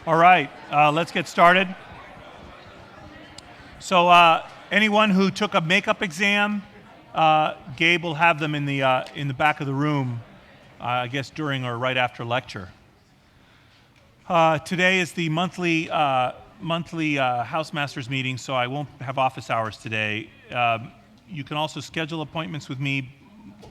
All right, let's get started. So anyone who took a makeup exam, Gabe will have them in the back of the room, I guess during or right after lecture. Today is the monthly House Masters meeting, so I won't have office hours today. You can also schedule appointments with me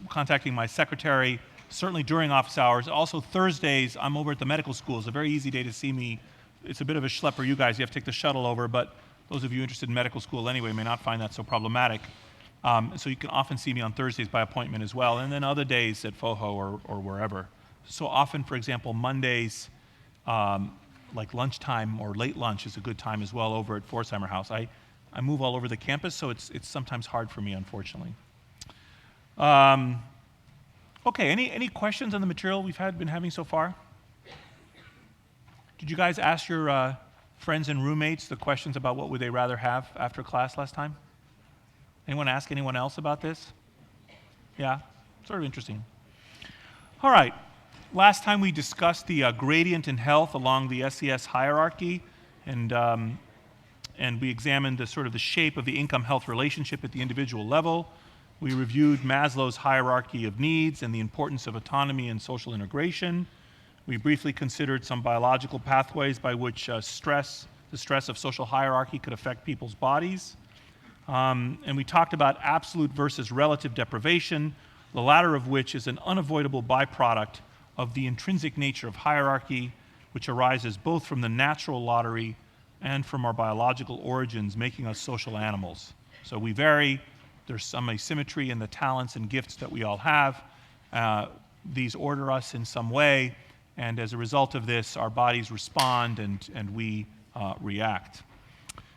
contacting my secretary, certainly during office hours. Also Thursdays, I'm over at the medical school. It's a very easy day to see me. It's a bit of a schlep for you guys. You have to take the shuttle over, but those of you interested in medical school anyway may not find that so problematic. So you can often see me on Thursdays by appointment as well, and then other days at FOHO or wherever. So often, for example, Mondays, like lunchtime or late lunch is a good time as well over at Forsheimer House. I move all over the campus, so it's sometimes hard for me, unfortunately. Okay, any questions on the material we've been having so far? Did you guys ask your friends and roommates the questions about what would they rather have after class last time? Anyone ask anyone else about this? Yeah, sort of interesting. All right, last time we discussed the gradient in health along the SES hierarchy, and we examined the shape of the income-health relationship at the individual level. We reviewed Maslow's hierarchy of needs and the importance of autonomy and social integration. We briefly considered some biological pathways by which the stress of social hierarchy could affect people's bodies. And we talked about absolute versus relative deprivation, the latter of which is an unavoidable byproduct of the intrinsic nature of hierarchy, which arises both from the natural lottery and from our biological origins, making us social animals. So we vary. There's some asymmetry in the talents and gifts that we all have. These order us in some way, and as a result of this, our bodies respond and we react.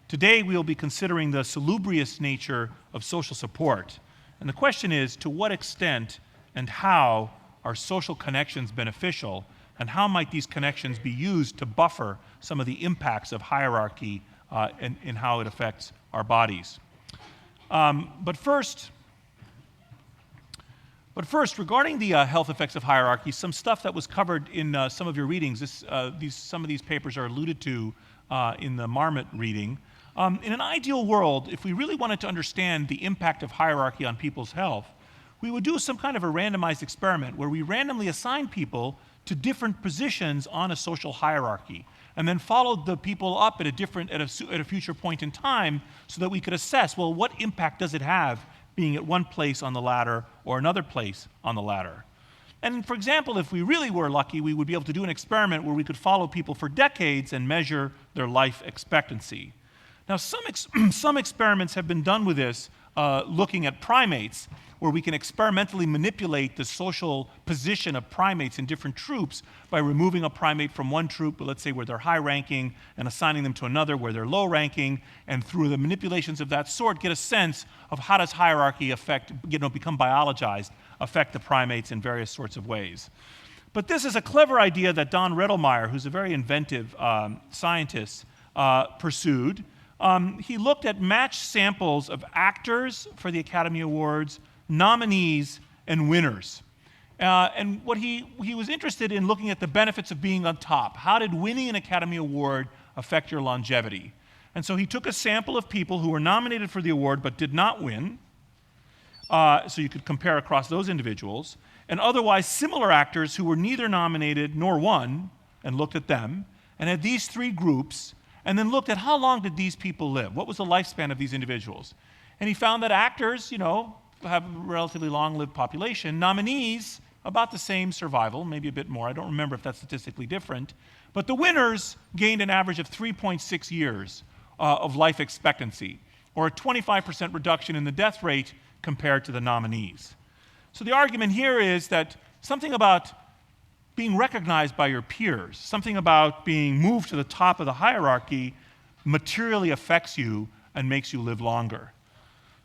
Today, we will be considering the salubrious nature of social support. And the question is, to what extent and how are social connections beneficial, and how might these connections be used to buffer some of the impacts of hierarchy in how it affects our bodies? But first, regarding the health effects of hierarchy, some stuff that was covered in some of your readings. Some of these papers are alluded to in the Marmot reading. In an ideal world, if we really wanted to understand the impact of hierarchy on people's health, we would do some kind of a randomized experiment where we randomly assign people to different positions on a social hierarchy, and then followed the people up at a future point in time so that we could assess, well, what impact does it have being at one place on the ladder or another place on the ladder? And for example, if we really were lucky, we would be able to do an experiment where we could follow people for decades and measure their life expectancy. Now, some experiments have been done with this, looking at primates, where we can experimentally manipulate the social position of primates in different troops by removing a primate from one troop, let's say where they're high-ranking, and assigning them to another where they're low-ranking, and through the manipulations of that sort, get a sense of how does hierarchy become biologized, affect the primates in various sorts of ways. But this is a clever idea that Don Riddlemeyer, who's a very inventive scientist, pursued. He looked at matched samples of actors for the Academy Awards, nominees, and winners. And what he was interested in looking at the benefits of being on top. How did winning an Academy Award affect your longevity? And so he took a sample of people who were nominated for the award but did not win, so you could compare across those individuals, and otherwise similar actors who were neither nominated nor won, and looked at them, and had these three groups, and then looked at how long did these people live? What was the lifespan of these individuals? And he found that actors, have a relatively long-lived population. Nominees, about the same survival, maybe a bit more. I don't remember if that's statistically different. But the winners gained an average of 3.6 years of life expectancy, or a 25% reduction in the death rate compared to the nominees. So the argument here is that something about being recognized by your peers, something about being moved to the top of the hierarchy materially affects you and makes you live longer.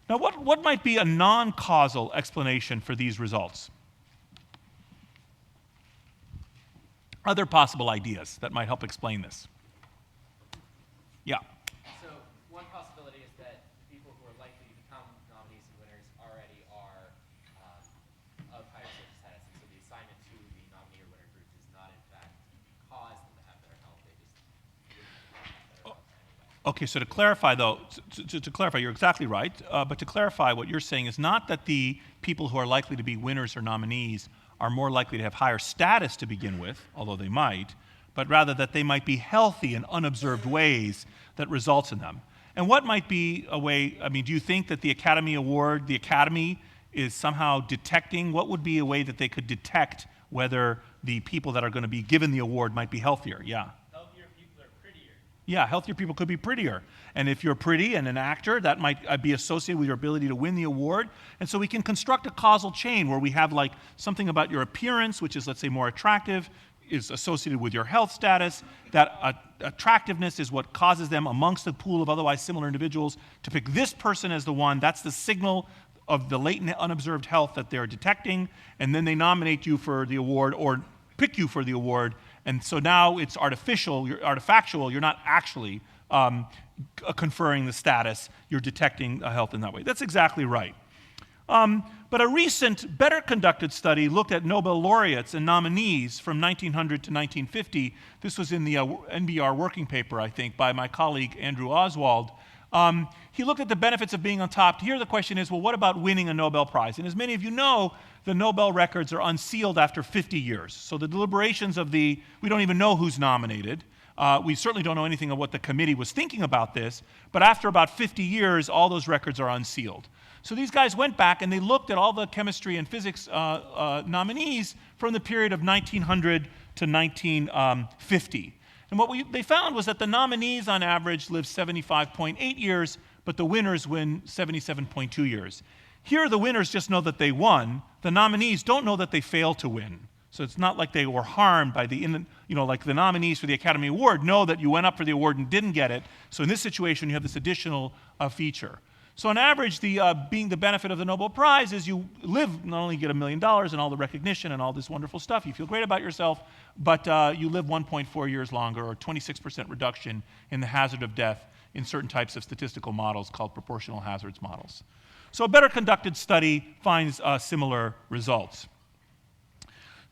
Now, what might be a non-causal explanation for these results? Other possible ideas that might help explain this. Yeah. So one possibility is that people who are likely to become nominees and winners already are of higher social status, and so the assignment to the nominee or winner group does not in fact cause them to have better health. They just Okay, so to clarify, though, to clarify, you're exactly right. But to clarify, what you're saying is not that the people who are likely to be winners or nominees are more likely to have higher status to begin with, although they might, but rather that they might be healthy in unobserved ways that results in them. And what might be a way, I mean, do you think that the Academy Award, the Academy is somehow detecting, what would be a way that they could detect whether the people that are going to be given the award might be healthier? Yeah. Healthier people are prettier. Yeah, healthier people could be prettier. And if you're pretty and an actor, that might be associated with your ability to win the award. And so we can construct a causal chain where we have like something about your appearance, which is, let's say, more attractive, is associated with your health status. That attractiveness is what causes them amongst a pool of otherwise similar individuals to pick this person as the one. That's the signal of the latent unobserved health that they're detecting. And then they nominate you for the award or pick you for the award. And so now it's artificial, you're artifactual, you're not actually conferring the status, you're detecting health in that way. That's exactly right. But a recent, better conducted study looked at Nobel laureates and nominees from 1900 to 1950. This was in the NBR working paper, I think, by my colleague Andrew Oswald. He looked at the benefits of being on top. Here the question is, well, what about winning a Nobel Prize? And as many of you know, the Nobel records are unsealed after 50 years. So the deliberations of we don't even know who's nominated. We certainly don't know anything of what the committee was thinking about this. But after about 50 years, all those records are unsealed. So these guys went back and they looked at all the chemistry and physics nominees from the period of 1900 to 1950. And what they found was that the nominees on average live 75.8 years, but the winners win 77.2 years. Here the winners just know that they won. The nominees don't know that they failed to win. So it's not like they were harmed by like the nominees for the Academy Award know that you went up for the award and didn't get it. So in this situation, you have this additional feature. So on average, being the benefit of the Nobel Prize is you live, not only get $1 million and all the recognition and all this wonderful stuff, you feel great about yourself, but you live 1.4 years longer, or 26% reduction in the hazard of death in certain types of statistical models called proportional hazards models. So a better conducted study finds similar results.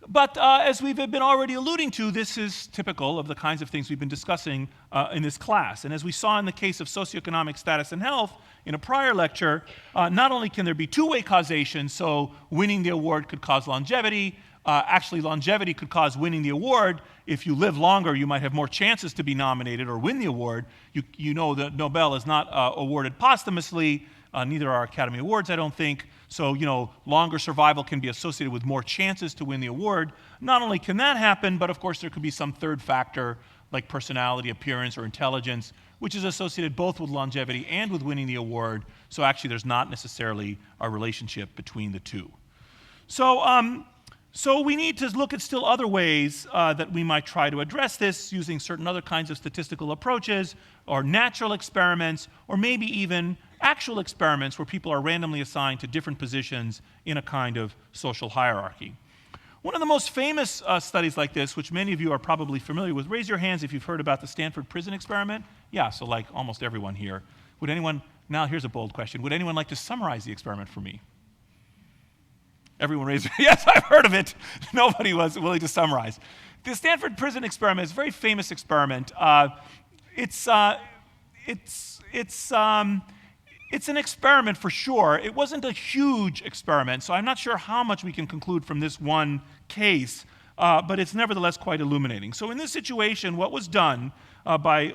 But as we've been already alluding to, this is typical of the kinds of things we've been discussing in this class. And as we saw in the case of socioeconomic status and health in a prior lecture, not only can there be two-way causation, so winning the award could cause longevity, actually longevity could cause winning the award. If you live longer, you might have more chances to be nominated or win the award. You know that Nobel is not awarded posthumously, neither are Academy Awards, I don't think. So, longer survival can be associated with more chances to win the award. Not only can that happen, but of course there could be some third factor like personality, appearance, or intelligence, which is associated both with longevity and with winning the award. So actually there's not necessarily a relationship between the two. So we need to look at still other ways that we might try to address this using certain other kinds of statistical approaches, or natural experiments, or maybe even actual experiments where people are randomly assigned to different positions in a kind of social hierarchy. One of the most famous studies like this, which many of you are probably familiar with, raise your hands if you've heard about the Stanford prison experiment. Yeah, so like almost everyone here. Would anyone, now here's a bold question, would anyone like to summarize the experiment for me? Everyone raised, yes, I've heard of it. Nobody was willing to summarize. The Stanford prison experiment is a very famous experiment. It's an experiment for sure. It wasn't a huge experiment, so I'm not sure how much we can conclude from this one case, but it's nevertheless quite illuminating. So in this situation, what was done by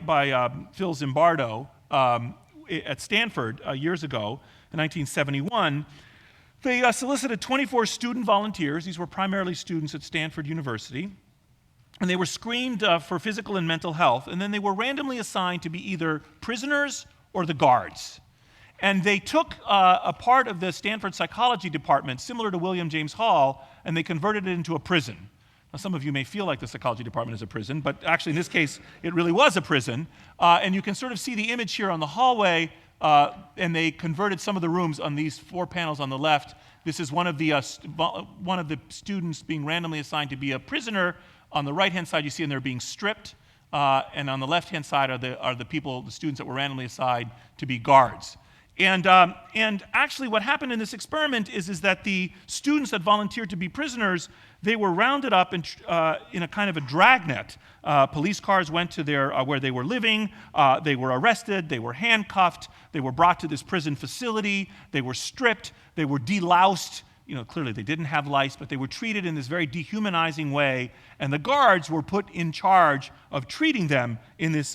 Phil Zimbardo at Stanford years ago, in 1971, they solicited 24 student volunteers. These were primarily students at Stanford University. And they were screened for physical and mental health. And then they were randomly assigned to be either prisoners or the guards. And they took a part of the Stanford psychology department, similar to William James Hall, and they converted it into a prison. Now, some of you may feel like the psychology department is a prison, but actually in this case, it really was a prison. And you can sort of see the image here on the hallway. And they converted some of the rooms on these 4 panels on the left. This is one of the students being randomly assigned to be a prisoner. On the right-hand side, you see them, they're being stripped. And on the left-hand side are the students that were randomly assigned to be guards. And actually what happened in this experiment is that the students that volunteered to be prisoners, they were rounded up in a kind of a dragnet. Police cars went to where they were living. They were arrested. They were handcuffed. They were brought to this prison facility. They were stripped. They were deloused. Clearly they didn't have lice, but they were treated in this very dehumanizing way. And the guards were put in charge of treating them in this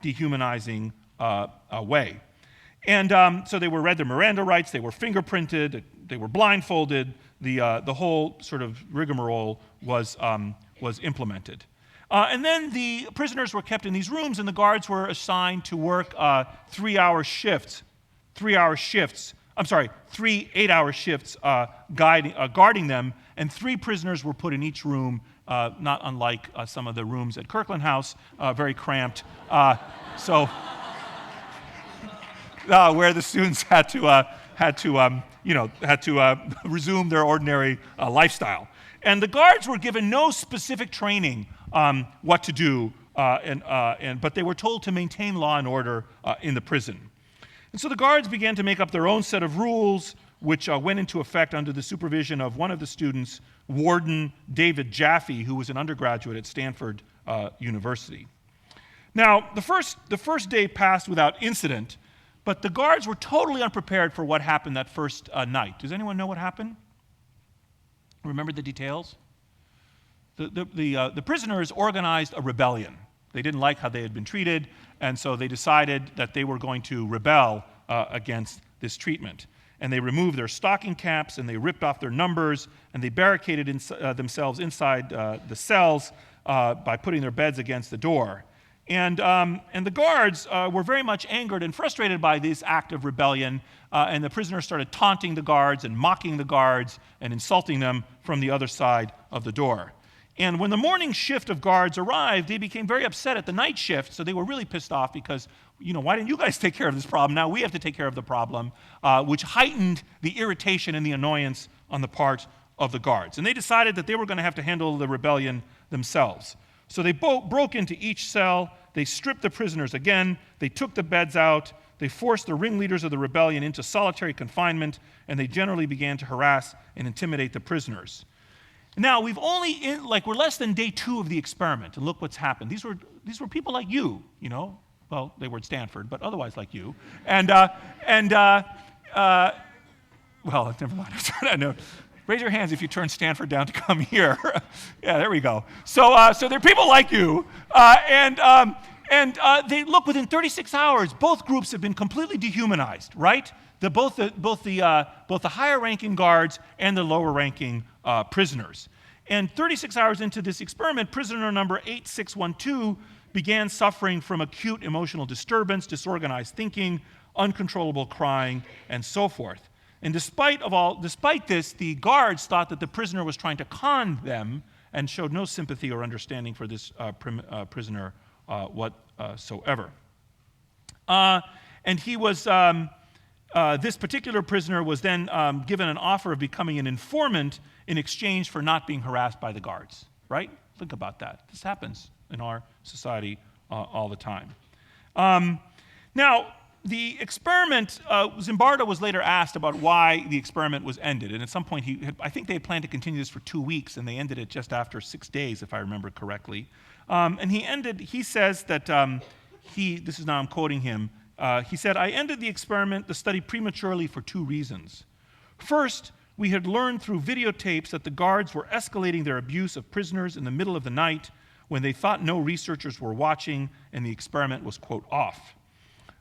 dehumanizing way. And so they were read their Miranda rights, they were fingerprinted, they were blindfolded, the whole sort of rigmarole was implemented. And then the prisoners were kept in these rooms, and the guards were assigned to work 3 8-hour shifts, guarding them, and 3 prisoners were put in each room, not unlike some of the rooms at Kirkland House, very cramped. Where the students had to resume their ordinary lifestyle. And the guards were given no specific training on what to do, but they were told to maintain law and order in the prison. And so the guards began to make up their own set of rules, which went into effect under the supervision of one of the students, Warden David Jaffe, who was an undergraduate at Stanford University. Now, the first day passed without incident, but the guards were totally unprepared for what happened that first night. Does anyone know what happened? Remember the details? The prisoners organized a rebellion. They didn't like how they had been treated, and so they decided that they were going to rebel against this treatment. And they removed their stocking caps, and they ripped off their numbers, and they barricaded themselves inside the cells by putting their beds against the door. And the guards were very much angered and frustrated by this act of rebellion, and the prisoners started taunting the guards and mocking the guards and insulting them from the other side of the door. And when the morning shift of guards arrived, they became very upset at the night shift, so they were really pissed off because, why didn't you guys take care of this problem? Now we have to take care of the problem, which heightened the irritation and the annoyance on the part of the guards. And they decided that they were going to have to handle the rebellion themselves. So they broke into each cell, they stripped the prisoners again, they took the beds out, they forced the ringleaders of the rebellion into solitary confinement, and they generally began to harass and intimidate the prisoners. Now, we're less than day 2 of the experiment, and look what's happened. These were people like you, well, they were at Stanford, but otherwise like you. Well, never mind. No. Raise your hands if you turned Stanford down to come here. Yeah, there we go. So they're people like you, and they look within 36 hours. Both groups have been completely dehumanized, right? Both the higher-ranking guards and the lower-ranking prisoners. And 36 hours into this experiment, prisoner number 8612 began suffering from acute emotional disturbance, disorganized thinking, uncontrollable crying, and so forth. And despite this, the guards thought that the prisoner was trying to con them and showed no sympathy or understanding for this prisoner whatsoever. And he was, this particular prisoner was then given an offer of becoming an informant in exchange for not being harassed by the guards, right? Think about that. This happens in our society all the time. Now, the experiment, Zimbardo was later asked about why the experiment was ended. And at some point, I think they had planned to continue this for 2 weeks, and they ended it just after 6 days, if I remember correctly. And he says that, this is now I'm quoting him, he said, "I ended the study prematurely for 2 reasons. First, we had learned through videotapes that the guards were escalating their abuse of prisoners in the middle of the night when they thought no researchers were watching and the experiment was, quote, off.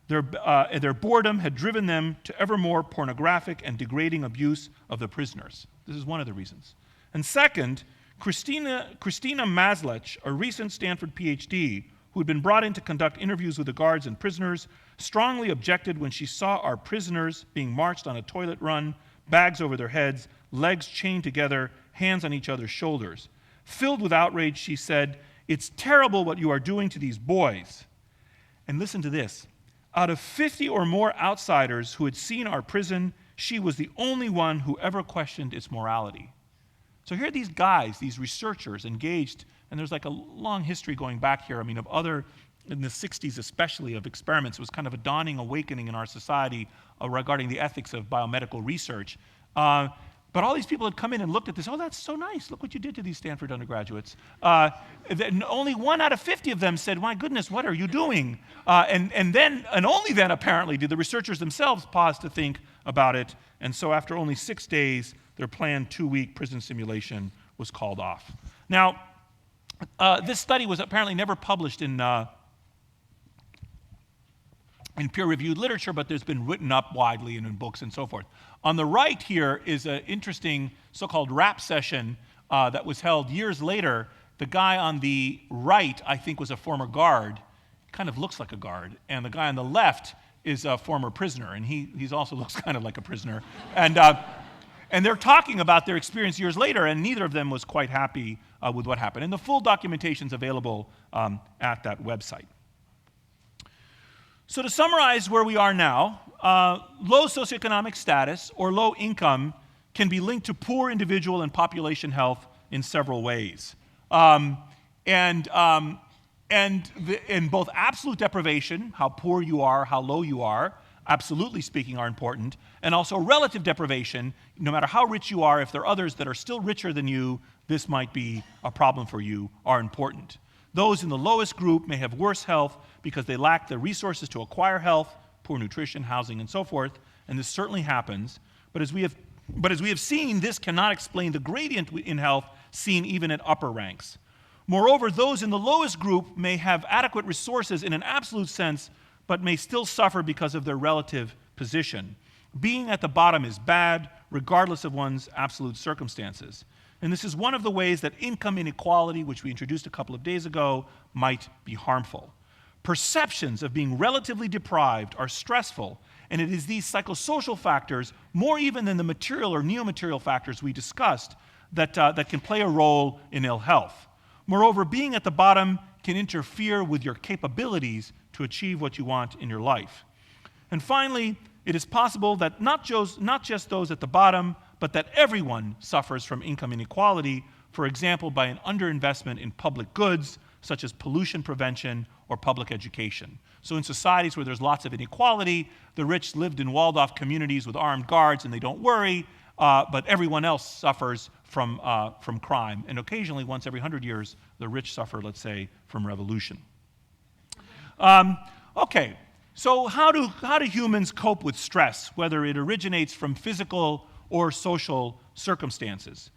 Their boredom had driven them to ever more pornographic and degrading abuse of the prisoners." This is one of the reasons. And second, Christina Maslach, a recent Stanford PhD, who had been brought in to conduct interviews with the guards and prisoners, strongly objected when she saw our prisoners being marched on a toilet run, bags over their heads, legs chained together, hands on each other's shoulders. Filled with outrage, she said, "It's terrible what you are doing to these boys." And listen to this. Out of 50 or more outsiders who had seen our prison, she was the only one who ever questioned its morality. So here are these guys, these researchers engaged, and there's like a long history going back here, of other in the 60s especially, of experiments. It was kind of a dawning awakening in our society regarding the ethics of biomedical research. But all these people had come in and looked at this. Oh, that's so nice. Look what you did to these Stanford undergraduates. Only 1 out of 50 of them said, my goodness, what are you doing? And only then, apparently, did the researchers themselves pause to think about it. And so after only 6 days, their planned 2-week prison simulation was called off. Now, this study was apparently never published in peer-reviewed literature, but there's been written up widely and in books and so forth. On the right here is an interesting so-called rap session that was held years later. The guy on the right, I think, was a former guard. Kind of looks like a guard. And the guy on the left is a former prisoner, and he also looks kind of like a prisoner. And they're talking about their experience years later, and neither of them was quite happy with what happened. And the full documentation's available at that website. So to summarize where we are now, low socioeconomic status or low income can be linked to poor individual and population health in several ways. In both absolute deprivation, how poor you are, how low you are, absolutely speaking, are important, and also relative deprivation, no matter how rich you are, if there are others that are still richer than you, this might be a problem for you, are important. Those in the lowest group may have worse health because they lack the resources to acquire health, poor nutrition, housing, and so forth, and this certainly happens. But as we have seen, this cannot explain the gradient in health seen even at upper ranks. Moreover, those in the lowest group may have adequate resources in an absolute sense, but may still suffer because of their relative position. Being at the bottom is bad, regardless of one's absolute circumstances. And this is one of the ways that income inequality, which we introduced a couple of days ago, might be harmful. Perceptions of being relatively deprived are stressful, and it is these psychosocial factors, more even than the material or neo-material factors we discussed, that can play a role in ill health. Moreover, being at the bottom can interfere with your capabilities to achieve what you want in your life. And finally, it is possible that not just those at the bottom, but that everyone suffers from income inequality, for example, by an underinvestment in public goods, such as pollution prevention or public education. So in societies where there's lots of inequality, the rich lived in walled-off communities with armed guards and they don't worry, but everyone else suffers from crime. And occasionally, once every 100 years, the rich suffer, let's say, from revolution. Okay, so how do humans cope with stress, whether it originates from physical or social circumstances?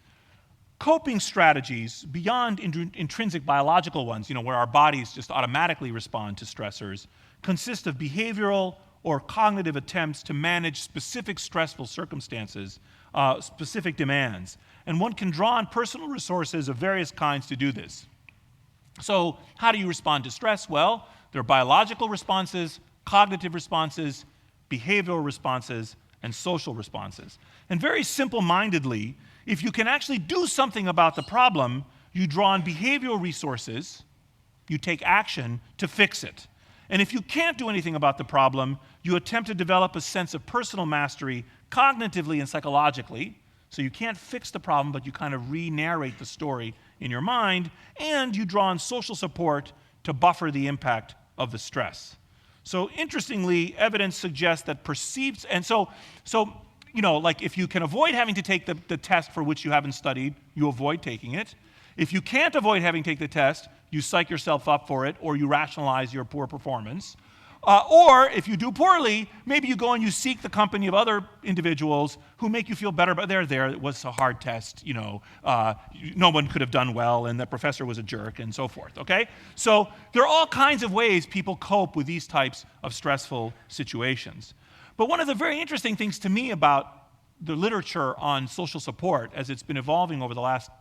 Coping strategies beyond intrinsic biological ones, where our bodies just automatically respond to stressors, consist of behavioral or cognitive attempts to manage specific stressful circumstances, specific demands. And one can draw on personal resources of various kinds to do this. So how do you respond to stress? Well, there are biological responses, cognitive responses, behavioral responses, and social responses. And very simple-mindedly, if you can actually do something about the problem, you draw on behavioral resources, you take action to fix it. And if you can't do anything about the problem, you attempt to develop a sense of personal mastery cognitively and psychologically. So you can't fix the problem, but you kind of re-narrate the story in your mind, and you draw on social support to buffer the impact of the stress. So interestingly, evidence suggests that perceived, and so like if you can avoid having to take the test for which you haven't studied, you avoid taking it. If you can't avoid having to take the test, you psych yourself up for it, or you rationalize your poor performance. Or if you do poorly, maybe you go and you seek the company of other individuals who make you feel better, but they're there, it was a hard test, no one could have done well, and the professor was a jerk, and so forth, okay? So there are all kinds of ways people cope with these types of stressful situations. But one of the very interesting things to me about the literature on social support, as it's been evolving over the last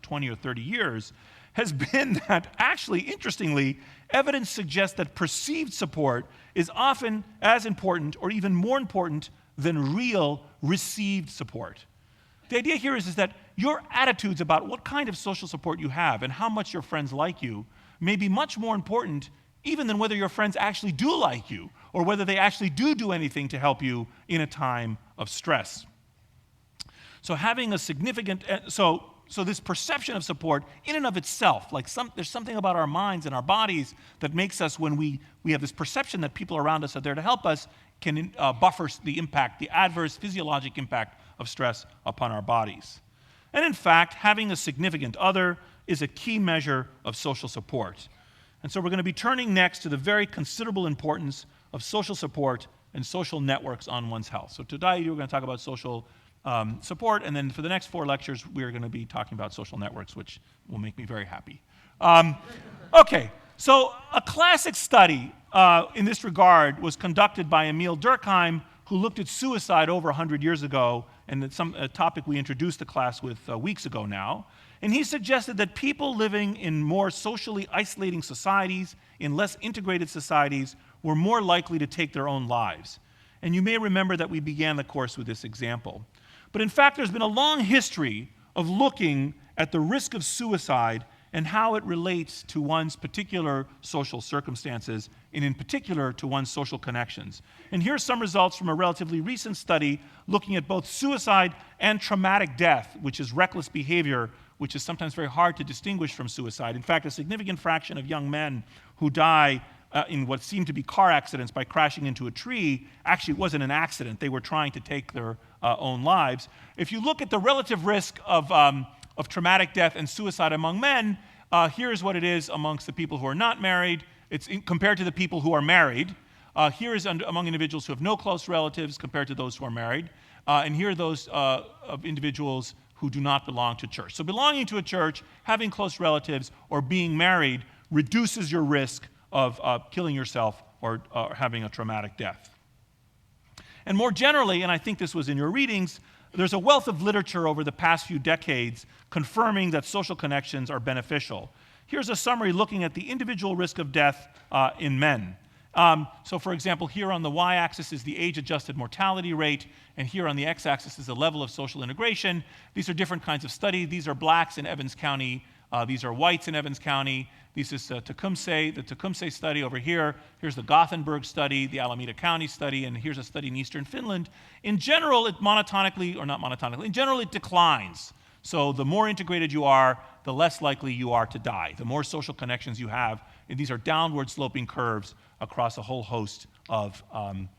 20 or 30 years, has been that actually, interestingly, evidence suggests that perceived support is often as important or even more important than real received support. The idea here is that your attitudes about what kind of social support you have and how much your friends like you may be much more important even than whether your friends actually do like you or whether they actually do anything to help you in a time of stress. So having a significant, so this perception of support in and of itself, like there's something about our minds and our bodies that makes us, when we have this perception that people around us are there to help us, can buffer the impact, the adverse physiologic impact of stress upon our bodies. And in fact, having a significant other is a key measure of social support. And so we're going to be turning next to the very considerable importance of social support and social networks on one's health. So today we're going to talk about social support, and then for the next 4 lectures, we're going to be talking about social networks, which will make me very happy. Okay, so a classic study in this regard was conducted by Emil Durkheim, who looked at suicide over 100 years ago, and it's a topic we introduced the class with weeks ago now. And he suggested that people living in more socially isolating societies, in less integrated societies, were more likely to take their own lives. And you may remember that we began the course with this example. But in fact, there's been a long history of looking at the risk of suicide and how it relates to one's particular social circumstances, and in particular to one's social connections. And here's some results from a relatively recent study looking at both suicide and traumatic death, which is reckless behavior, which is sometimes very hard to distinguish from suicide. In fact, a significant fraction of young men who die in what seemed to be car accidents by crashing into a tree, actually it wasn't an accident. They were trying to take their own lives. If you look at the relative risk of traumatic death and suicide among men, here's what it is amongst the people who are not married. It's compared to the people who are married. Here is among individuals who have no close relatives compared to those who are married. And here are those of individuals who do not belong to church. So belonging to a church, having close relatives, or being married reduces your risk of killing yourself or having a traumatic death. And more generally, and I think this was in your readings, there's a wealth of literature over the past few decades confirming that social connections are beneficial. Here's a summary looking at the individual risk of death in men. So for example, here on the y-axis is the age-adjusted mortality rate, and here on the x-axis is the level of social integration. These are different kinds of study. These are blacks in Evans County. These are whites in Evans County. This is the Tecumseh study over here. Here's the Gothenburg study, the Alameda County study, and here's a study in Eastern Finland. In general, it in general it declines. So the more integrated you are, the less likely you are to die. The more social connections you have, and these are downward sloping curves across a whole host of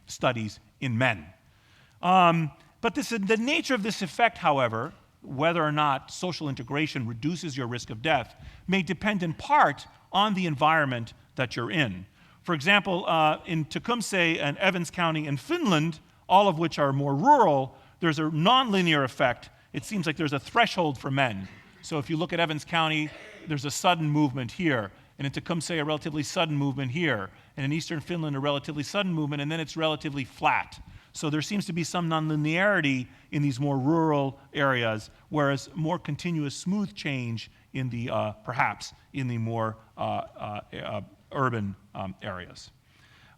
studies in men. But the nature of this effect, however, whether or not social integration reduces your risk of death, may depend in part on the environment that you're in. For example, in Tecumseh and Evans County in Finland, all of which are more rural, there's a nonlinear effect. It seems like there's a threshold for men. So if you look at Evans County, there's a sudden movement here, and in Tecumseh, a relatively sudden movement here, and in Eastern Finland, a relatively sudden movement, and then it's relatively flat. So there seems to be some nonlinearity in these more rural areas, whereas more continuous smooth change in the, perhaps, in the more urban areas.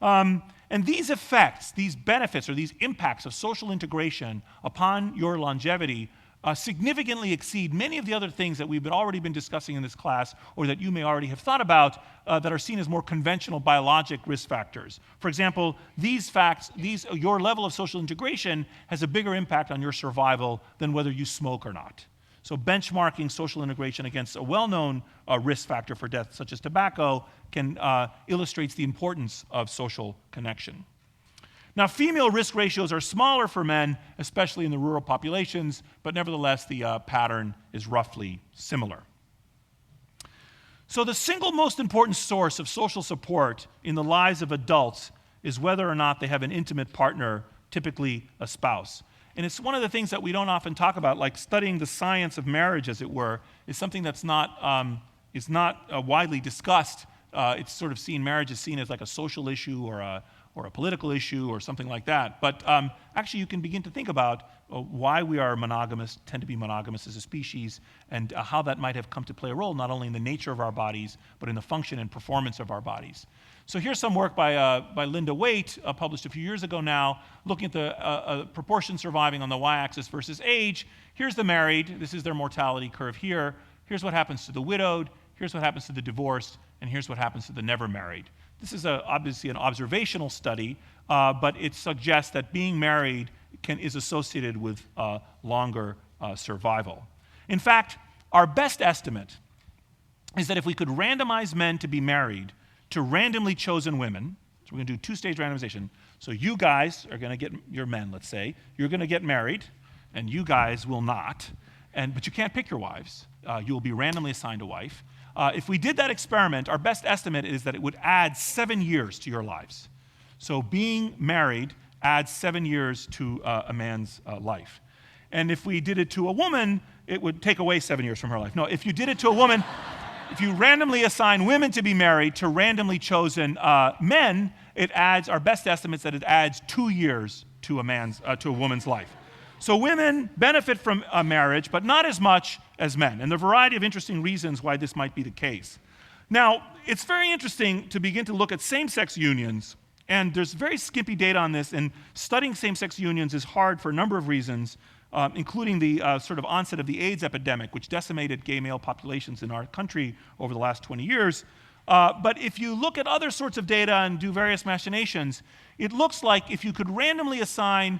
And these effects, these benefits, or these impacts of social integration upon your longevity significantly exceed many of the other things that we've already been discussing in this class, or that you may already have thought about, that are seen as more conventional biologic risk factors. For example, your level of social integration has a bigger impact on your survival than whether you smoke or not. So benchmarking social integration against a well-known risk factor for death, such as tobacco, illustrates the importance of social connection. Now, female risk ratios are smaller for men, especially in the rural populations, but nevertheless, the pattern is roughly similar. So the single most important source of social support in the lives of adults is whether or not they have an intimate partner, typically a spouse. And it's one of the things that we don't often talk about, like studying the science of marriage, as it were, is something that's not widely discussed. It's sort of marriage is seen as like a social issue or a political issue or something like that. But actually, you can begin to think about why we are monogamous, tend to be monogamous as a species, and how that might have come to play a role not only in the nature of our bodies, but in the function and performance of our bodies. So here's some work by Linda Waite, published a few years ago now, looking at the proportion surviving on the y-axis versus age. Here's the married. This is their mortality curve here. Here's what happens to the widowed. Here's what happens to the divorced. And here's what happens to the never married. This is obviously an observational study, but it suggests that being married is associated with longer survival. In fact, our best estimate is that if we could randomize men to be married to randomly chosen women, so we're going to do two-stage randomization. So you guys are going to get, your men, let's say, you're going to get married, and you guys will not. But you can't pick your wives. You will be randomly assigned a wife. If we did that experiment, our best estimate is that it would add 7 years to your lives. So being married adds 7 years to a man's life. And if we did it to a woman, it would take away 7 years from her life. No, if you did it to a woman, if you randomly assign women to be married to randomly chosen men, it adds, our best estimates that it adds 2 years to a woman's life. So women benefit from a marriage, but not as much as men, and there are a variety of interesting reasons why this might be the case. Now, it's very interesting to begin to look at same-sex unions, and there's very skimpy data on this, and studying same-sex unions is hard for a number of reasons, including the sort of onset of the AIDS epidemic, which decimated gay male populations in our country over the last 20 years. But if you look at other sorts of data and do various machinations, it looks like if you could randomly assign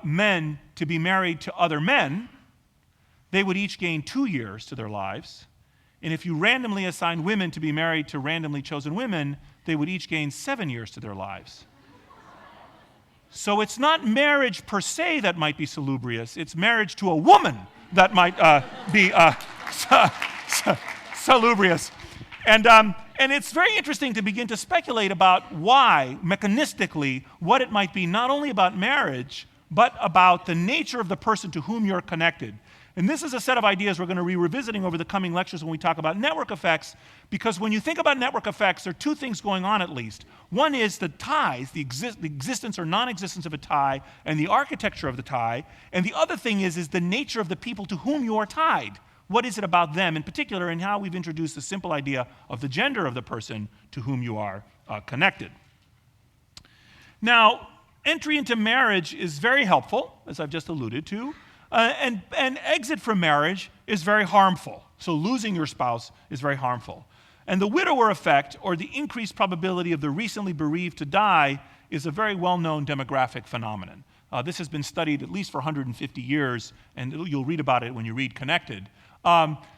men to be married to other men, they would each gain 2 years to their lives. And if you randomly assign women to be married to randomly chosen women, they would each gain 7 years to their lives. So it's not marriage per se that might be salubrious, it's marriage to a woman that might be salubrious. And it's very interesting to begin to speculate about why, mechanistically, what it might be not only about marriage, but about the nature of the person to whom you're connected. And this is a set of ideas we're going to be revisiting over the coming lectures when we talk about network effects, because when you think about network effects, there are two things going on at least. One is the ties, the existence or non-existence of a tie, and the architecture of the tie. And the other thing is the nature of the people to whom you are tied. What is it about them in particular, and how we've introduced the simple idea of the gender of the person to whom you are connected. Now, entry into marriage is very helpful, as I've just alluded to, and exit from marriage is very harmful. So losing your spouse is very harmful. And the widower effect, or the increased probability of the recently bereaved to die, is a very well-known demographic phenomenon. This has been studied at least for 150 years, and you'll read about it when you read Connected.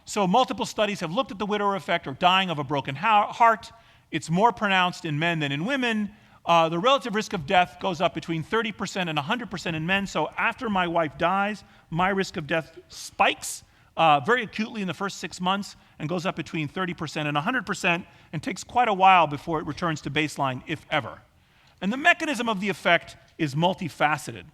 So multiple studies have looked at the widower effect, or dying of a broken heart. It's more pronounced in men than in women. The relative risk of death goes up between 30% and 100% in men. So after my wife dies, my risk of death spikes very acutely in the first 6 months and goes up between 30% and 100% and takes quite a while before it returns to baseline, if ever. And the mechanism of the effect is multifaceted.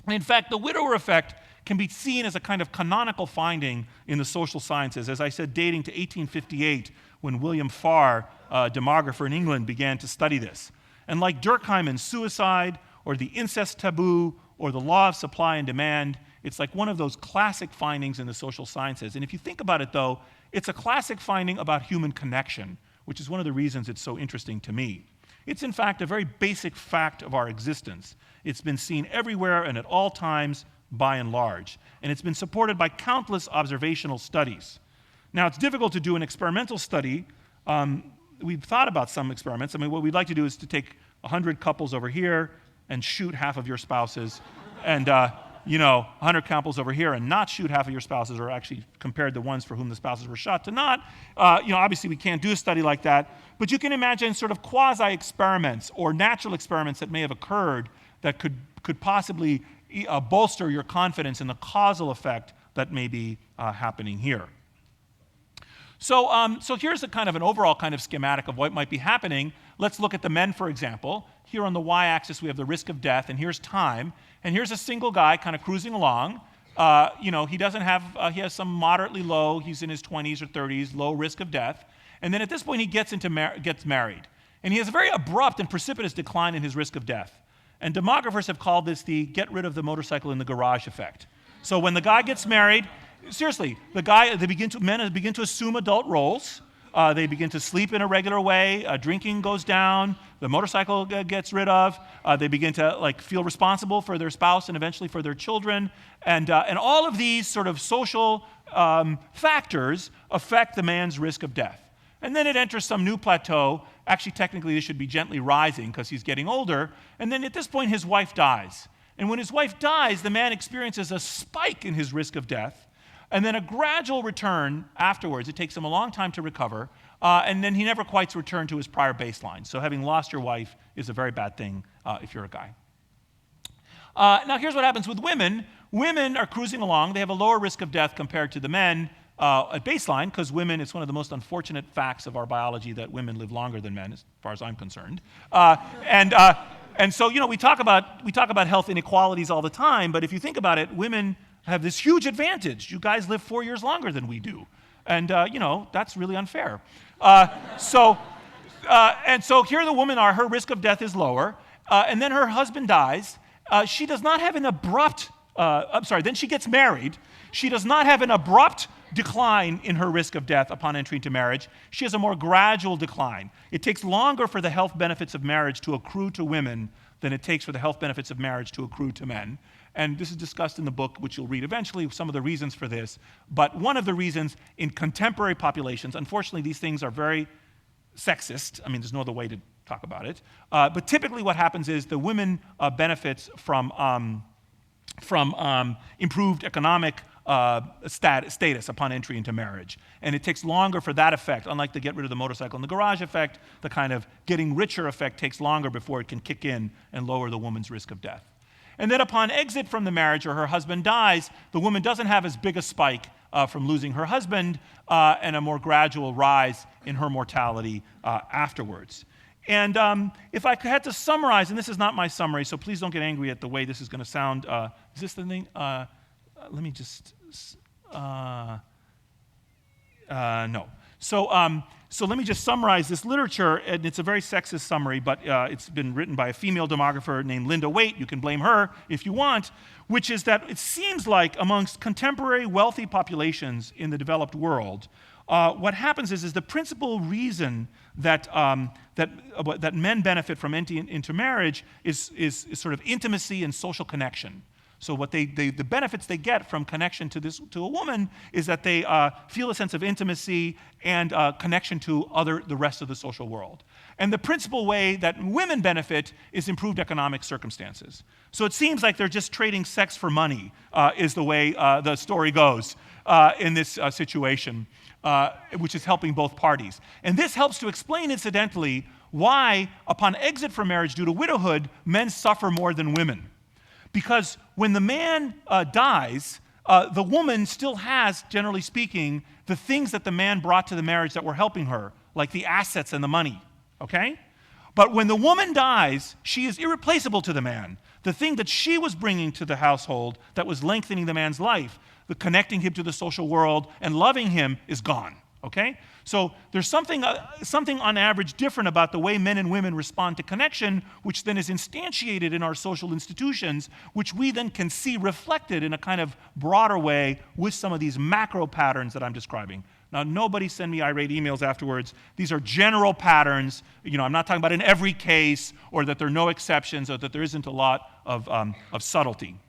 In fact, the widower effect can be seen as a kind of canonical finding in the social sciences, as I said, dating to 1858, when William Farr, a demographer in England, began to study this. And like Durkheim's suicide, or the incest taboo, or the law of supply and demand, it's like one of those classic findings in the social sciences. And if you think about it, though, it's a classic finding about human connection, which is one of the reasons it's so interesting to me. It's, in fact, a very basic fact of our existence. It's been seen everywhere and at all times, by and large. And it's been supported by countless observational studies. Now, it's difficult to do an experimental study. We've thought about some experiments. I mean, what we'd like to do is to take 100 couples over here and shoot half of your spouses, and 100 couples over here and not shoot half of your spouses, or actually compared the ones for whom the spouses were shot to not. Obviously we can't do a study like that, but you can imagine sort of quasi-experiments or natural experiments that may have occurred that could possibly bolster your confidence in the causal effect that may be happening here. So here's a kind of an overall kind of schematic of what might be happening. Let's look at the men, for example. Here on the y-axis we have the risk of death, and here's time. And here's a single guy kind of cruising along. He doesn't have, he has some moderately low, he's in his 20s or 30s, low risk of death. And then at this point he gets married. And he has a very abrupt and precipitous decline in his risk of death. And demographers have called this the get rid of the motorcycle in the garage effect. So when the guy gets married, seriously, men begin to assume adult roles. They begin to sleep in a regular way. Drinking goes down. The motorcycle gets rid of. They begin to feel responsible for their spouse and eventually for their children. And all of these sort of social factors affect the man's risk of death. And then it enters some new plateau. Actually, technically, this should be gently rising because he's getting older. And then at this point, his wife dies. And when his wife dies, the man experiences a spike in his risk of death. and then a gradual return afterwards. It takes him a long time to recover, and then he never quite returned to his prior baseline. So having lost your wife is a very bad thing if you're a guy. Now here's what happens with women. Women are cruising along. They have a lower risk of death compared to the men at baseline, because women, it's one of the most unfortunate facts of our biology that women live longer than men, as far as I'm concerned. And so, we talk about health inequalities all the time, but if you think about it, women have this huge advantage. You guys live 4 years longer than we do. And, that's really unfair. And so here the women are, her risk of death is lower, and then her husband dies. She does not have an abrupt, then she gets married. She does not have an abrupt decline in her risk of death upon entry into marriage. She has a more gradual decline. It takes longer for the health benefits of marriage to accrue to women than it takes for the health benefits of marriage to accrue to men. And this is discussed in the book, which you'll read eventually, some of the reasons for this. But one of the reasons in contemporary populations, unfortunately these things are very sexist. I mean, there's no other way to talk about it. But typically what happens is the women benefits from improved economic status upon entry into marriage. And it takes longer for that effect. Unlike the get rid of the motorcycle in the garage effect, the kind of getting richer effect takes longer before it can kick in and lower the woman's risk of death. And then upon exit from the marriage, or her husband dies, the woman doesn't have as big a spike from losing her husband and a more gradual rise in her mortality afterwards. And if I had to summarize, and this is not my summary, so please don't get angry at the way this is going to sound. Is this the thing? Let me just, no. So let me just summarize this literature, and it's a very sexist summary, but it's been written by a female demographer named Linda Waite. You can blame her if you want, which is that it seems like amongst contemporary wealthy populations in the developed world, what happens is the principal reason that men benefit from entering into marriage is sort of intimacy and social connection. So what the benefits they get from connection to a woman is that they feel a sense of intimacy and connection to the rest of the social world. And the principal way that women benefit is improved economic circumstances. So it seems like they're just trading sex for money, is the way the story goes in this situation, which is helping both parties. And this helps to explain, incidentally, why upon exit from marriage due to widowhood, men suffer more than women. Because when the man dies, the woman still has, generally speaking, the things that the man brought to the marriage that were helping her, like the assets and the money, okay? But when the woman dies, she is irreplaceable to the man. The thing that she was bringing to the household that was lengthening the man's life, the connecting him to the social world and loving him, is gone, okay? So there's something on average different about the way men and women respond to connection, which then is instantiated in our social institutions, which we then can see reflected in a kind of broader way with some of these macro patterns that I'm describing. Now, nobody send me irate emails afterwards. These are general patterns. I'm not talking about in every case, or that there are no exceptions, or that there isn't a lot of subtlety.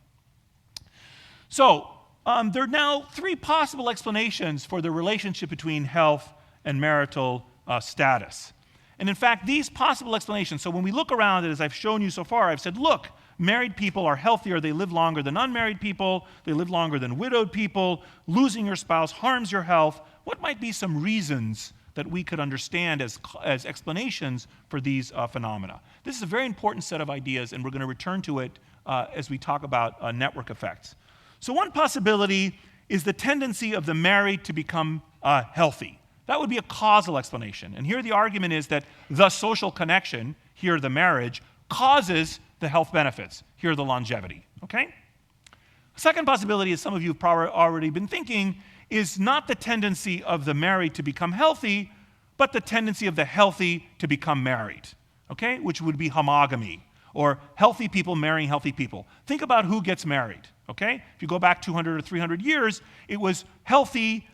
So there are now 3 possible explanations for the relationship between health and marital status. And in fact, these possible explanations, so when we look around it, as I've shown you so far, I've said, look, married people are healthier, they live longer than unmarried people, they live longer than widowed people, losing your spouse harms your health. What might be some reasons that we could understand as explanations for these phenomena? This is a very important set of ideas, and we're going to return to it as we talk about network effects. So one possibility is the tendency of the married to become healthy. That would be a causal explanation. And here the argument is that the social connection, here the marriage, causes the health benefits, here the longevity, okay? A second possibility, as some of you have probably already been thinking, is not the tendency of the married to become healthy, but the tendency of the healthy to become married, okay? Which would be homogamy, or healthy people marrying healthy people. Think about who gets married, okay? If you go back 200 or 300 years, it was healthy,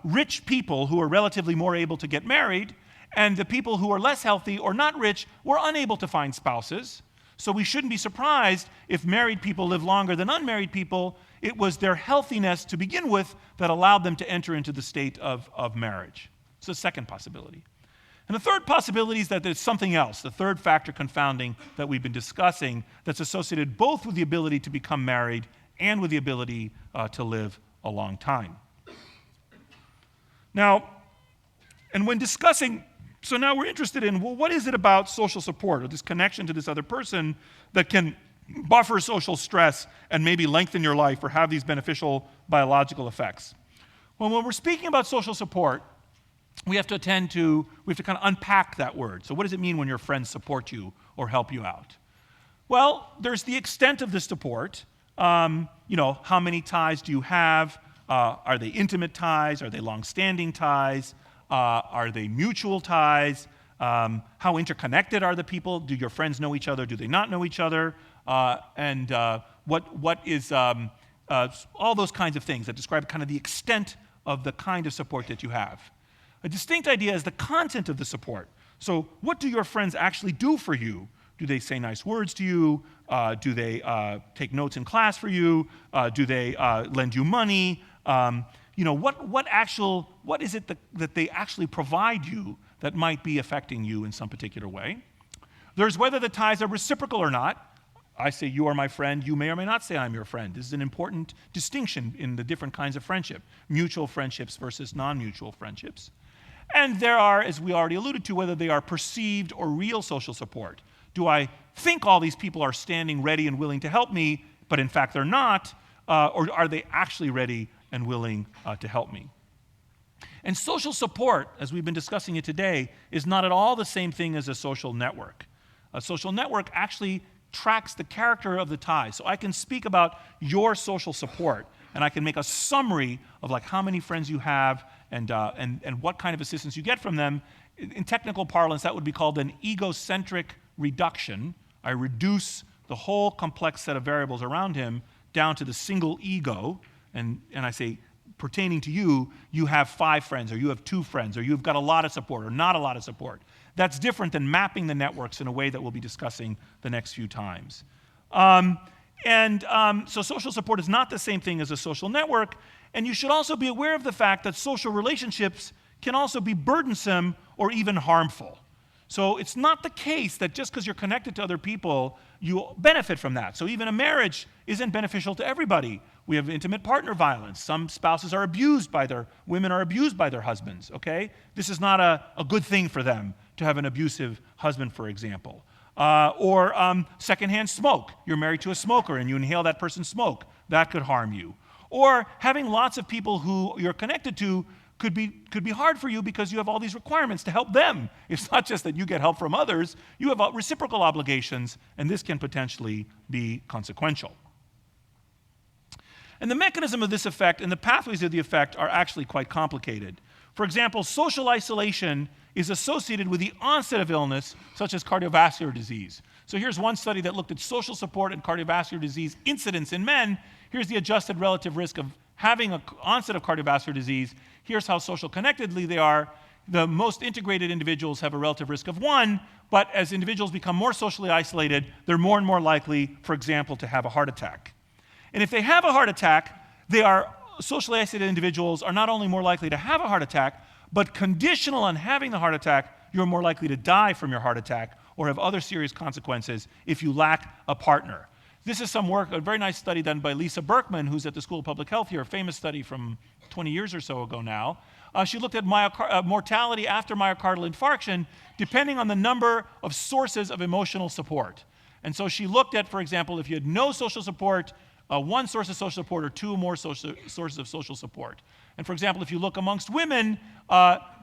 rich people who were relatively more able to get married, and the people who are less healthy or not rich were unable to find spouses. So we shouldn't be surprised if married people live longer than unmarried people. It was their healthiness to begin with that allowed them to enter into the state of marriage. So the second possibility. And the third possibility is that there's something else, the third factor confounding that we've been discussing, that's associated both with the ability to become married and with the ability to live a long time. Now, and when discussing, so now we're interested in, well, what is it about social support, or this connection to this other person, that can buffer social stress and maybe lengthen your life or have these beneficial biological effects? Well, when we're speaking about social support, we have to kind of unpack that word. So what does it mean when your friends support you or help you out? Well, there's the extent of the support. How many ties do you have? Are they intimate ties? Are they long-standing ties? Are they mutual ties? How interconnected are the people? Do your friends know each other? Do they not know each other? What is all those kinds of things that describe kind of the extent of the kind of support that you have. A distinct idea is the content of the support. So what do your friends actually do for you? Do they say nice words to you? Do they take notes in class for you? Do they lend you money? What is it that they actually provide you that might be affecting you in some particular way? There's whether the ties are reciprocal or not. I say you are my friend, you may or may not say I'm your friend. This is an important distinction in the different kinds of friendship, mutual friendships versus non-mutual friendships. And there are, as we already alluded to, whether they are perceived or real social support. Do I think all these people are standing ready and willing to help me, but in fact they're not, or are they actually ready and willing to help me? And social support, as we've been discussing it today, is not at all the same thing as a social network. A social network actually tracks the character of the tie. So I can speak about your social support, and I can make a summary of like how many friends you have and what kind of assistance you get from them. In technical parlance, that would be called an egocentric reduction. I reduce the whole complex set of variables around him down to the single ego, and I say, pertaining to you, you have 5 friends, or you have 2 friends, or you've got a lot of support, or not a lot of support. That's different than mapping the networks in a way that we'll be discussing the next few times. So social support is not the same thing as a social network, and you should also be aware of the fact that social relationships can also be burdensome or even harmful. So it's not the case that just because you're connected to other people, you benefit from that. So even a marriage isn't beneficial to everybody. We have intimate partner violence. Some spouses are women are abused by their husbands, okay? This is not a good thing for them to have an abusive husband, for example. Or secondhand smoke. You're married to a smoker and you inhale that person's smoke. That could harm you. Or having lots of people who you're connected to could be hard for you because you have all these requirements to help them. It's not just that you get help from others, you have reciprocal obligations, and this can potentially be consequential. And the mechanism of this effect and the pathways of the effect are actually quite complicated. For example, social isolation is associated with the onset of illness, such as cardiovascular disease. So here's one study that looked at social support and cardiovascular disease incidence in men. Here's the adjusted relative risk of having an onset of cardiovascular disease. Here's how social connectedly they are. The most integrated individuals have a relative risk of 1, but as individuals become more socially isolated, they're more and more likely, for example, to have a heart attack. And if they have a heart attack, socially isolated individuals are not only more likely to have a heart attack, but conditional on having the heart attack, you're more likely to die from your heart attack or have other serious consequences if you lack a partner. This is some work, a very nice study done by Lisa Berkman, who's at the School of Public Health here, a famous study from 20 years or so ago now. She looked at mortality after myocardial infarction depending on the number of sources of emotional support. And so she looked at, for example, if you had no social support, 1 source of social support or 2 or more sources of social support. And for example, if you look amongst women,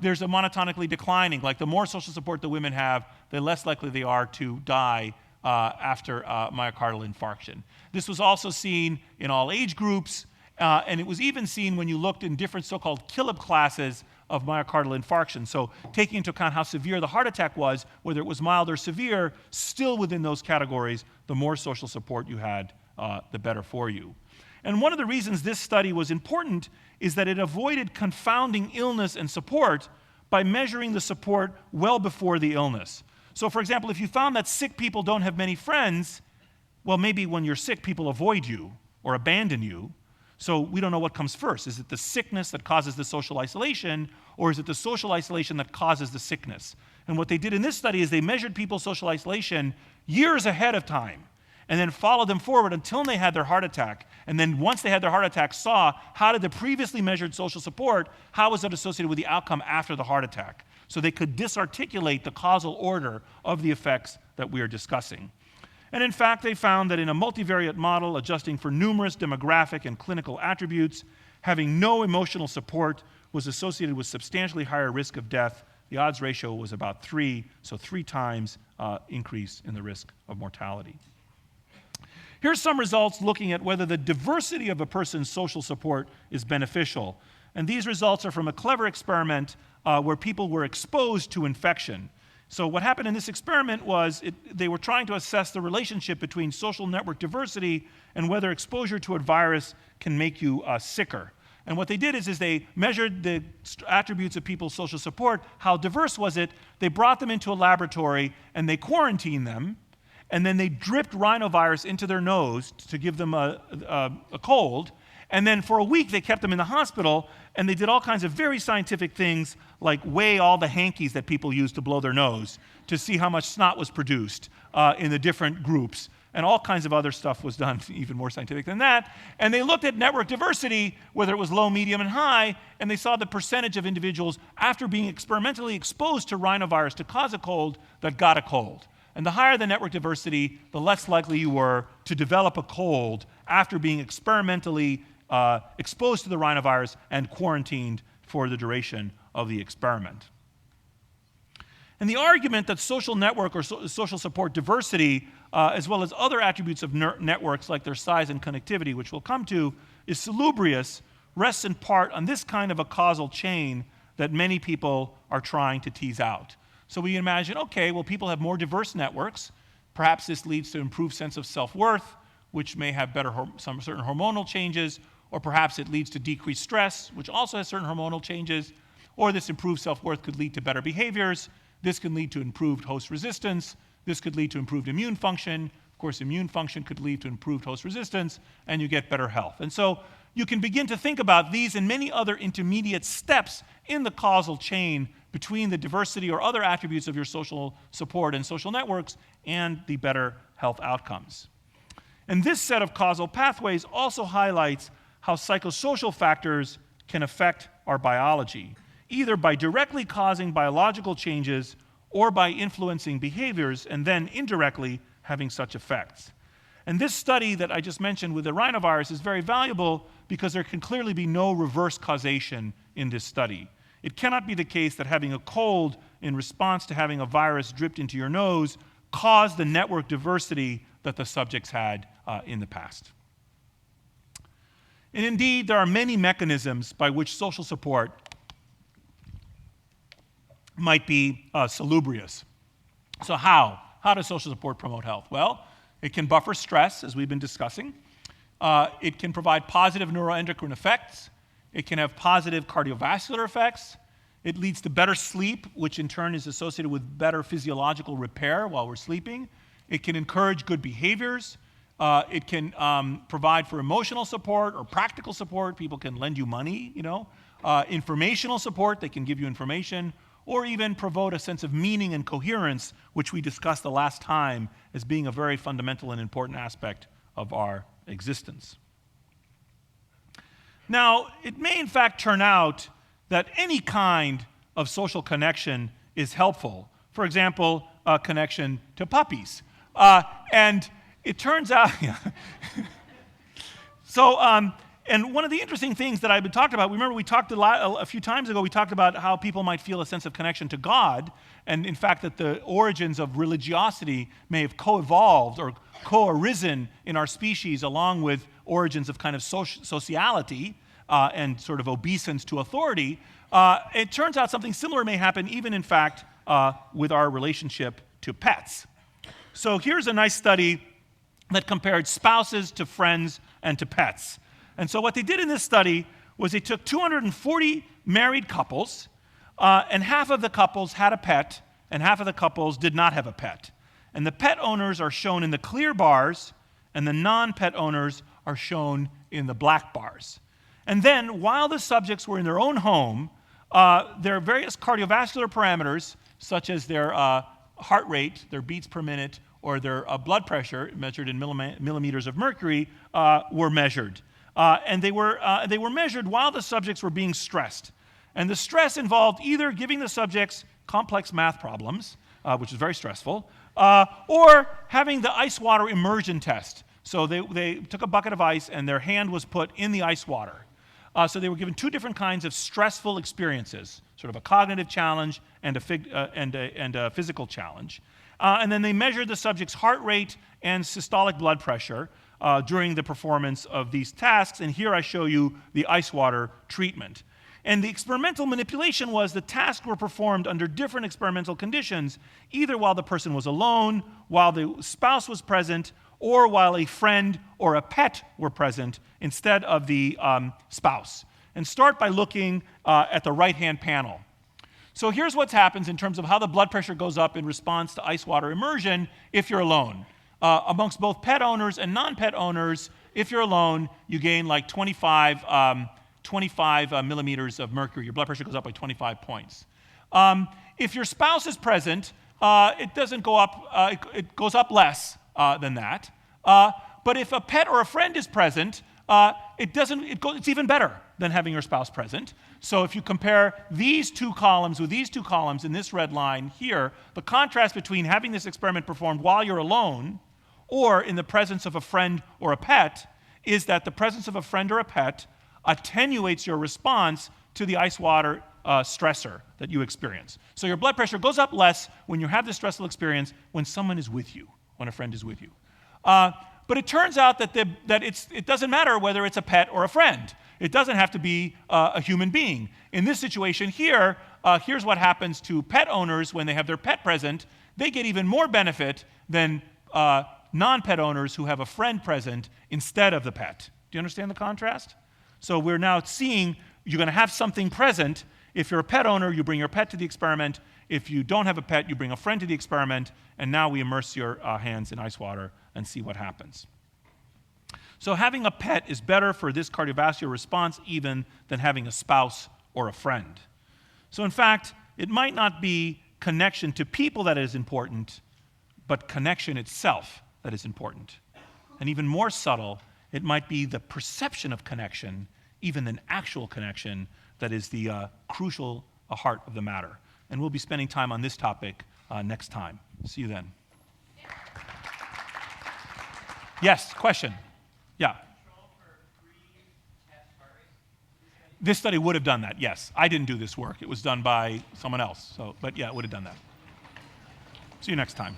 there's a monotonically declining. Like the more social support the women have, the less likely they are to die after myocardial infarction. This was also seen in all age groups, and it was even seen when you looked in different so-called Killip classes of myocardial infarction. So taking into account how severe the heart attack was, whether it was mild or severe, still within those categories, the more social support you had, the better for you. And one of the reasons this study was important is that it avoided confounding illness and support by measuring the support well before the illness. So for example, if you found that sick people don't have many friends, well, maybe when you're sick, people avoid you or abandon you. So we don't know what comes first. Is it the sickness that causes the social isolation, or is it the social isolation that causes the sickness? And what they did in this study is they measured people's social isolation years ahead of time. and then followed them forward until they had their heart attack. And then once they had their heart attack, saw how did the previously measured social support, how was it associated with the outcome after the heart attack? So they could disarticulate the causal order of the effects that we are discussing. And in fact, they found that in a multivariate model adjusting for numerous demographic and clinical attributes, having no emotional support was associated with substantially higher risk of death. The odds ratio was about 3, so 3 times increase in the risk of mortality. Here's some results looking at whether the diversity of a person's social support is beneficial. And these results are from a clever experiment where people were exposed to infection. So what happened in this experiment was they were trying to assess the relationship between social network diversity and whether exposure to a virus can make you sicker. And what they did is they measured the attributes of people's social support. How diverse was it? They brought them into a laboratory and they quarantined them. And then they dripped rhinovirus into their nose to give them a cold. And then for a week, they kept them in the hospital, and they did all kinds of very scientific things, like weigh all the hankies that people use to blow their nose to see how much snot was produced in the different groups. And all kinds of other stuff was done, even more scientific than that. And they looked at network diversity, whether it was low, medium, and high, and they saw the percentage of individuals after being experimentally exposed to rhinovirus to cause a cold that got a cold. And the higher the network diversity, the less likely you were to develop a cold after being experimentally exposed to the rhinovirus and quarantined for the duration of the experiment. And the argument that social network or social support diversity, as well as other attributes of networks like their size and connectivity, which we'll come to, is salubrious, rests in part on this kind of a causal chain that many people are trying to tease out. So we imagine, okay, well, people have more diverse networks. Perhaps this leads to improved sense of self-worth, which may have some certain hormonal changes, or perhaps it leads to decreased stress, which also has certain hormonal changes, or this improved self-worth could lead to better behaviors. This can lead to improved host resistance. This could lead to improved immune function. Of course, immune function could lead to improved host resistance, and you get better health. And so you can begin to think about these and many other intermediate steps in the causal chain between the diversity or other attributes of your social support and social networks and the better health outcomes. And this set of causal pathways also highlights how psychosocial factors can affect our biology, either by directly causing biological changes or by influencing behaviors and then indirectly having such effects. And this study that I just mentioned with the rhinovirus is very valuable because there can clearly be no reverse causation in this study. It cannot be the case that having a cold in response to having a virus dripped into your nose caused the network diversity that the subjects had in the past. And indeed, there are many mechanisms by which social support might be salubrious. So how? How does social support promote health? Well, it can buffer stress, as we've been discussing. It can provide positive neuroendocrine effects. It can have positive cardiovascular effects. It leads to better sleep, which in turn is associated with better physiological repair while we're sleeping. It can encourage good behaviors. It can provide for emotional support or practical support. People can lend you money, informational support. They can give you information, or even promote a sense of meaning and coherence, which we discussed the last time as being a very fundamental and important aspect of our existence. Now, it may in fact turn out that any kind of social connection is helpful. For example, a connection to puppies. And it turns out, and one of the interesting things that I've been talking about, remember we talked a few times ago, we talked about how people might feel a sense of connection to God, and in fact that the origins of religiosity may have co-evolved or co-arisen in our species along with origins of kind of sociality and sort of obeisance to authority. It turns out something similar may happen even in fact with our relationship to pets. So here's a nice study that compared spouses to friends and to pets. And so what they did in this study was they took 240 married couples, and half of the couples had a pet, and half of the couples did not have a pet. And the pet owners are shown in the clear bars, and the non-pet owners are shown in the black bars. And then, while the subjects were in their own home, their various cardiovascular parameters, such as their heart rate, their beats per minute, or their blood pressure, measured in millimeters of mercury, were measured. And they were measured while the subjects were being stressed. And the stress involved either giving the subjects complex math problems, which is very stressful, or having the ice water immersion test. So they took a bucket of ice and their hand was put in the ice water. So they were given two different kinds of stressful experiences, sort of a cognitive challenge and a physical challenge. And then they measured the subject's heart rate and systolic blood pressure during the performance of these tasks. And here I show you the ice water treatment. And the experimental manipulation was the tasks were performed under different experimental conditions, either while the person was alone, while the spouse was present, or while a friend or a pet were present instead of the spouse. And start by looking at the right-hand panel. So here's what happens in terms of how the blood pressure goes up in response to ice water immersion if you're alone. Amongst both pet owners and non-pet owners, if you're alone, you gain like 25 millimeters of mercury. Your blood pressure goes up by 25 points. If your spouse is present, it doesn't go up, it goes up less than that. But if a pet or a friend is present, it's even better than having your spouse present. So if you compare these two columns with these two columns in this red line here, the contrast between having this experiment performed while you're alone or in the presence of a friend or a pet is that the presence of a friend or a pet attenuates your response to the ice water stressor that you experience. So your blood pressure goes up less when you have this stressful experience when someone is with you, when a friend is with you. But it turns out that it doesn't matter whether it's a pet or a friend. It doesn't have to be a human being. In this situation here, here's what happens to pet owners when they have their pet present. They get even more benefit than non-pet owners who have a friend present instead of the pet. Do you understand the contrast? So we're now seeing you're going to have something present. If you're a pet owner, you bring your pet to the experiment. If you don't have a pet, you bring a friend to the experiment. And now we immerse your hands in ice water and see what happens. So having a pet is better for this cardiovascular response even than having a spouse or a friend. So in fact, it might not be connection to people that is important, but connection itself that is important. And even more subtle, it might be the perception of connection, even than actual connection, that is the crucial heart of the matter. And we'll be spending time on this topic next time. See you then. Yes, question? Yeah. This study would have done that, yes. I didn't do this work. It was done by someone else. But yeah, it would have done that. See you next time.